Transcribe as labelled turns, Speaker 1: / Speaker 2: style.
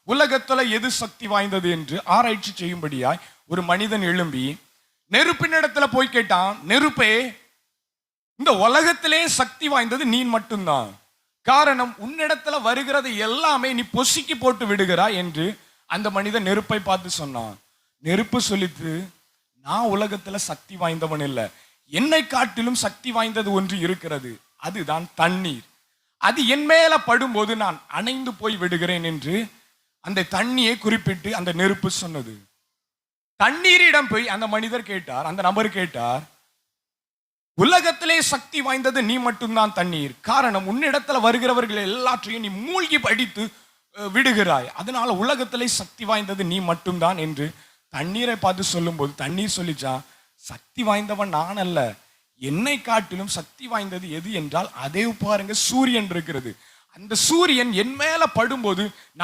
Speaker 1: உலகத்துல எது சக்தி வாய்ந்தது என்று ஆராய்ச்சி செய்யும்படியாய் ஒரு மனிதன் எழும்பி நெருப்பினிடத்துல போய் கேட்டான், நெருப்பே, இந்த உலகத்திலே சக்தி வாய்ந்தது நீ மட்டும்தான். காரணம், உன்னிடத்துல வருகிறது எல்லாமே நீ பொசுக்கி போட்டு விடுகிறாய் என்று அந்த மனிதன் நெருப்பை பார்த்து சொன்னான். நெருப்பு சொல்லித்து, நான் உலகத்துல சக்தி வாய்ந்தவன் இல்லை, என்னை காட்டிலும் சக்தி வாய்ந்தது ஒன்று இருக்கிறது, அதுதான் தண்ணீர். அது என் மேல படும்போது நான் அணைந்து போய் விடுகிறேன் என்று அந்த தண்ணியை குறிப்பிட்டு அந்த நெருப்பு சொன்னது. தண்ணீரிடம் போய் அந்த மனிதர் கேட்டார், அந்த நபர் கேட்டார், உலகத்திலே சக்தி வாய்ந்தது நீ மட்டும்தான் தண்ணீர். காரணம், உன்னிடத்துல வருகிறவர்கள் எல்லாற்றையும் நீ மூழ்கி படித்து விடுகிறாய், அதனால உலகத்திலே சக்தி வாய்ந்தது நீ மட்டும்தான் என்று தண்ணீரை பார்த்து சொல்லும் போது தண்ணீர் சொல்லிச்சா, சக்தி வாய்ந்தவன் நான் அல்ல, என்னை காட்டிலும் சக்தி வாய்ந்தது எது என்றால் அதே பாருங்க, சூரியன் இருக்கிறது. அந்த சூரியன் என் மேல படும்போது